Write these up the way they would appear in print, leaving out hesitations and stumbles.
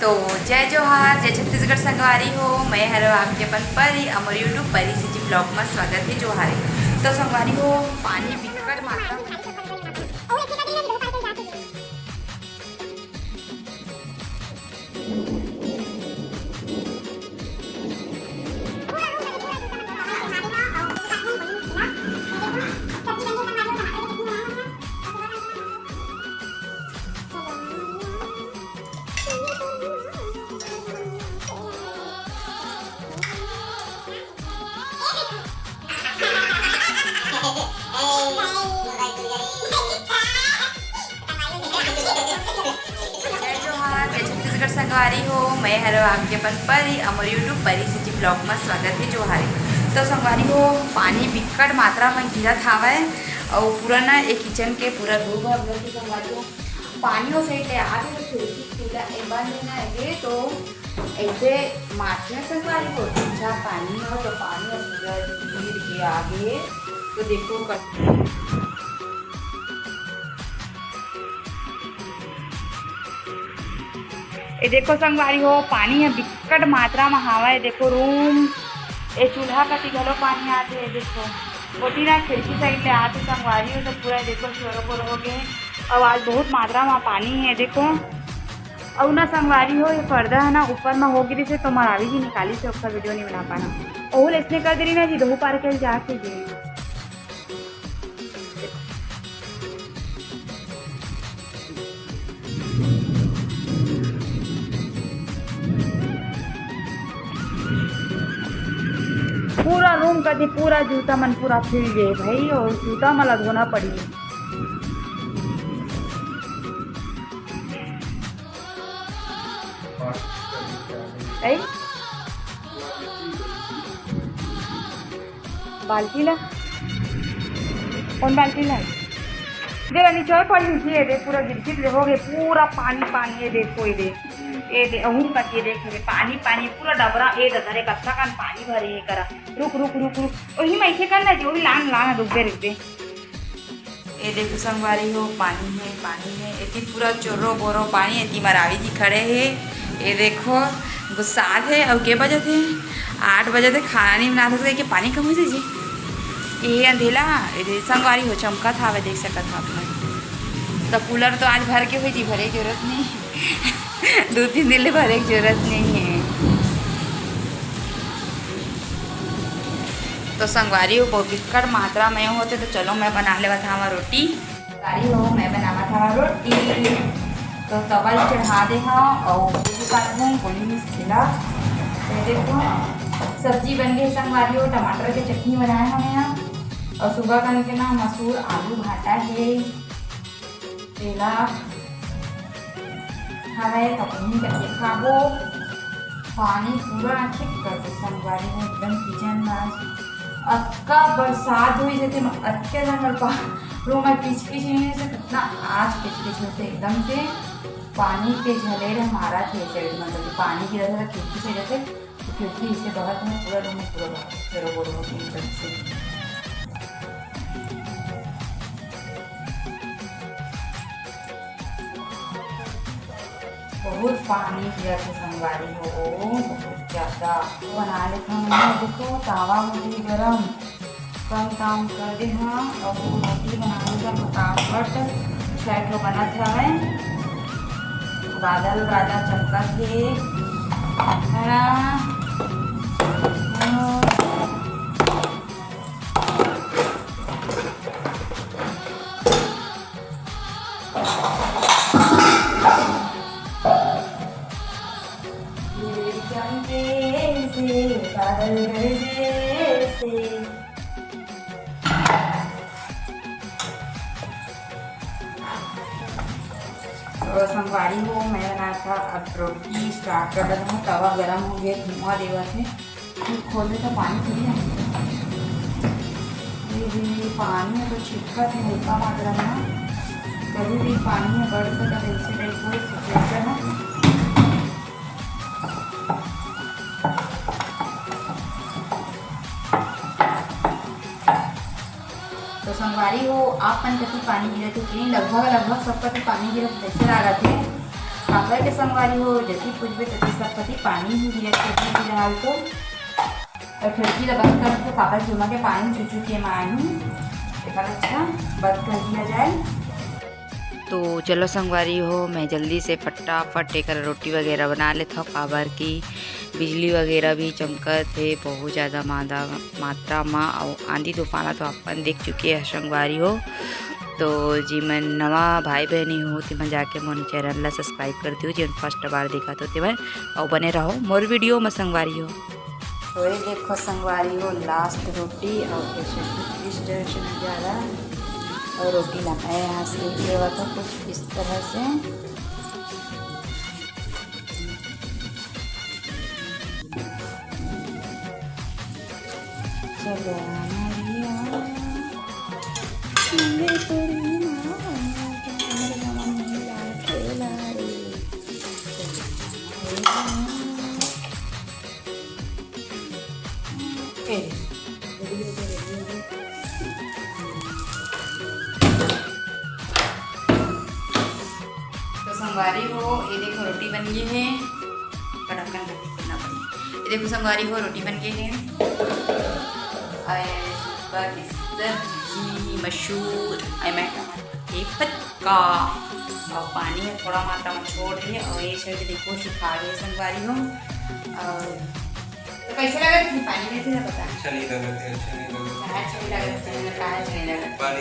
तो जय जोहार, जय छत्तीसगढ़ संगवारी हो। मैं हरो आपके अपन परी अमर यूट्यूब परी से जी ब्लॉग में स्वागत है जोहार। तो संगवारी हो पानी बिकट मात्रा छत्तीसगढ़ संगवारी हो। मैं हरो आपके अपन परी अमर यूट्यूब परी से जी ब्लॉग में स्वागत है जोहार। तो संगवारी हो पानी बिकट मात्रा में गिरत हावय और पूरा ना एक किचन के पूरा रूम है संगवारी हो पानी हो सही ले आ गए खिड़की खुला एक बार लेना है तो ऐसे मारने संगवारी हो अच्छा पानी हो तो पानी पूरा गिर के आगे तो देखो ये देखो संगवारी हो पानी है बिकट मात्रा में हावा है। देखो रूम ये चूल्हा कति घलो पानी आते है। देखो छोटी ना खिड़की साइड ले आते संगवारी हो तो पूरा देखो शोर हो गए और आज बहुत मात्रा में पानी है। देखो और ना संगवारी हो ये पर्दा है ना ऊपर में हो गिरी से तो मरावी जी निकाली से उसका वीडियो नहीं बना पाना ओहल इसने कर दे रही ना जी दो पार के जाके जी पूरा रूम का जी पूरा जूता मन पूरा फिर गए भाई और जूता मला धोना पड़ी। बाल्टी ला कौन बाल्टी ला दे नीचे पड़ी नीचे दे पूरा गिरगिट हो गए पूरा पानी पानी है। देखो ये दे अहूँ का ये देख पानी पानी पूरा डबरा ए दरे कच्चा कान पानी भरे ये करा रुक रुक रुक रुक वही मैं ऐसे करना जो भी लान लान रुक दे ये देखो संगवारी हो पानी है इतनी पूरा चोरो बोरो पानी इतनी मरावी जी खड़े है। ये देखो गुस्सा है और के बजे थे 8 बजे थे खाना नहीं बना सकते कि पानी कम हो जी ये अंधेला ये संगवारी हो चमका था देख सकता था अपना तो कूलर तो आज भर के हुई जी भरे की जरूरत नहीं 2-3 दिन भरे की जरूरत नहीं है। तो संगवारी हो बहुत बिकट मात्रा में होते तो चलो मैं बना लेवा था रोटी संगवारी हो मैं बनावा था रोटी तो तवा चढ़ा दे हाँ और गोली में खिला देखो सब्जी बन गई संगवारी हो टमाटर की चटनी बनाए हमें यहाँ और सुबह का के ना मसूर आलू भाटा है तेला हमें कपनी करके खाबो पानी पूरा ठीक कर दो संगवारी में एकदम किचन में अक्का बरसात हुई जैसे अक्के जंगल पा रूम में पीछ नहीं से कितना आज पिछ होते एकदम से पानी के झलेर हमारा थे मतलब पानी की वजह से खिड़की से जैसे तो खिड़की इससे बहुत में पूरा रूम में पूरा चलो बोलो होती एकदम से बहुत पानी किया था संगवारी हो बहुत ज़्यादा बना लेता हूँ। देखो तावा मुझे गरम कम काम कर दे हाँ और वो रोटी बनाने का फटाफट 6 ठो बना था है बादल राजा चमका थे बादल तो संगवारी हो मैं बना था अब रोटी स्टार्ट कर रहा हूँ। तवा गरम हो गया धुआं देवा से खोले तो पानी चली पानी में तो छिटका थे हल्का मात्रा में कभी भी पानी में बढ़ सकता है ऐसे टाइप कोई सिचुएशन है। तो संगवारी हो आप मन कति पानी गिरत है लगभग सबका तो पानी गिरत कैसे लागत है काका के संगवारी हो जैसे पूछबे तो सब पति पानी हो गया खिड़की फिलहाल तो और खिड़की ला बंद कर तो काका चूमा के पानी चुचू के मानी एक अच्छा बंद कर दिया जाए। तो चलो संगवारी हो मैं जल्दी से फटाफट एक रोटी वगैरह बना लेता हूँ काबर की बिजली वगैरह भी चमकत है बहुत ज़्यादा मात्रा में और आंधी तूफान तो अपन देख चुके हैं संगवारी हो। तो जी मैं नवा भाई बहनी हो तो मैं जाके मोनी चैनल ला सब्सक्राइब करती हूँ जिन फर्स्ट बार देखा तो मैं और बने रहो मोर वीडियो में संगवारी हो। तो ये देखो संगवारी हो लास्ट रोटी और इस तरह से नज़ारा और रोटी लगाए यहाँ से हुआ था कुछ इस तरह से। चलो संगवारी हो ये देखो रोटी बन गई है ढक्कन करना पड़ेगा। ये देखो संगवारी हो रोटी बन गई है सब्जी मशहूर पक्का और पानी है थोड़ा मात्रा में छोड़ रही है और ये शर्ट देखो सुखा रही है संगवारी हो। और तो कैसे लगा थी पानी में थे पता अच्छा नहीं लगा पानी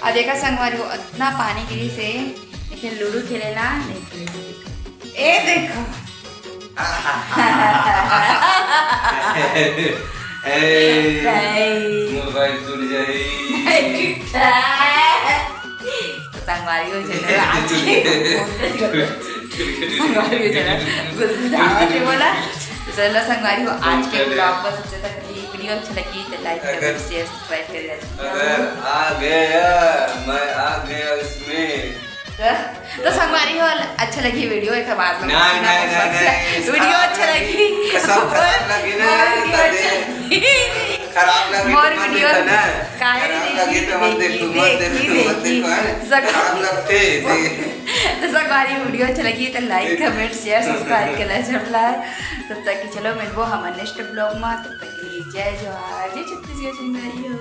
और देखा संगवारी हो इतना पानी गिरी से लेकिन लूडो खेलेला नहीं खेले। ए देखो मोबाइल टूट जाए संगवारी हो बोला चलो संगवारी हो आज के ब्लॉग पर सबसे तक वीडियो अच्छा लगी तो लाइक कमेंट शेयर सब्सक्राइब कर देना। अगर मैं आ गया इसमें तो संगवारी हो अच्छा लगी वीडियो एक बाद में वीडियो अच्छा लगी सब खराब लगी ना खराब लगी और वीडियो खराब लगी तो मत देखो खराब लगते तो संगवारी वीडियो अच्छा लगी तो लाइक कमेंट शेयर सब्सक्राइब करना चला तब तक कि चलो मिलबो हम नेक्स्ट ब्लॉग में तब तक के लिए जय जवाहर जय छत्तीसगढ़ संगवारी हो।